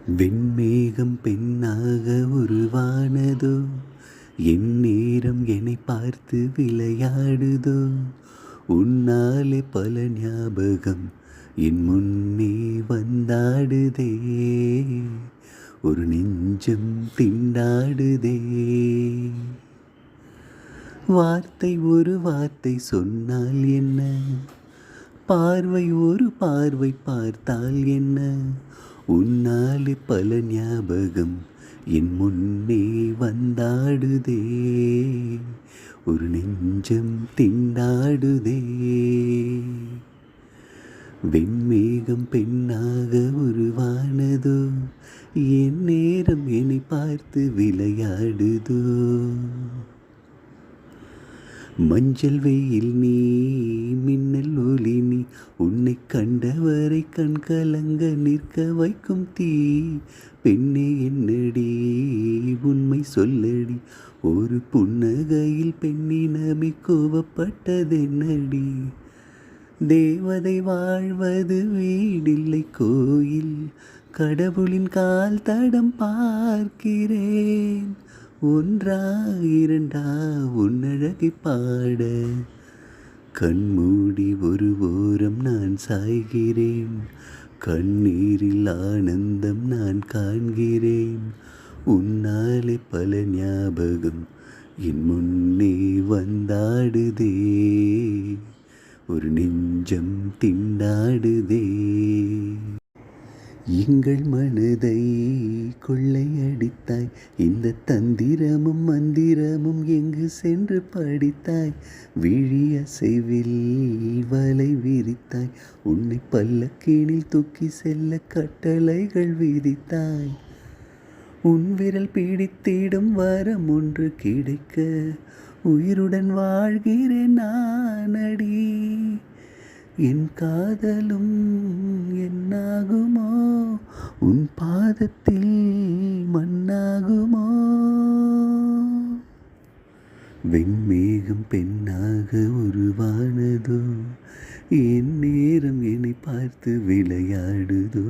வெண்மேகம் பெண்ணாக உருவானதோ, என் நேரம் என்னை பார்த்து விளையாடுதோ. உன்னாலே பல ஞாபகம் என் முன்னே வந்தாடுதே, ஒரு நெஞ்சம் திண்டாடுதே. வார்த்தை ஒரு வார்த்தை சொன்னால் என்ன, பார்வை ஒரு பார்வை பார்த்தால் என்ன. உன்னாலே பல ஞாபகம் என் முன்னே வந்தாடுதே, ஒரு நெஞ்சம் திண்டாடுதே. வெண்மேகம் பெண்ணாக உருவானதோ, என் நேரம் என்னை பார்த்து விளையாடுதோ. மஞ்சள் வெயில் நீ, மின்னல் ஒளி நீ, உன்னை கண்டவரை கண் கலங்க நிற்க வைக்கும் தீ. பெண்ணே என்னடி உண்மை சொல்லடி, ஒரு புன்னகையில் பெண்ணினமே கோவப்பட்டதென்னடி. தேவதை வாழ்வது வீடில்லை கோயில், கடவுளின் கால் தடம் பார்க்கிறேன். ஒன்றா இரண்டா உன்னழகை பாட, கண்மூடி ஒரு ஓரம் நான் சாய்கிறேன். கண்ணீரில் ஆனந்தம் நான் காண்கிறேன். உன்னாலே பல ஞாபகம் என் முன்னே வந்தாடுதே, ஒரு நெஞ்சம் திண்டாடுதே. எங்கள் மனதை கொள்ளையடித்தாய், இந்த தந்திரமும் மந்திரமும் எங்கு சென்று படித்தாய். விழி அசைவில் வலை விரித்தாய், உன்னை பல்லக்கீனில் தூக்கி செல்ல கட்டளைகள் விதித்தாய். உன் விரல் பிடித்திடும் வரம் ஒன்று கிடைக்க, உயிருடன் வாழ்கிறேன் நானடி. என் காதலும் என்னாகுமோ, உன் பாதத்தில் மண்ணாகுமோ. வெண்மேகம் பெண்ணாக உருவானதோ, என் நேரம் என்னை பார்த்து விளையாடுதோ.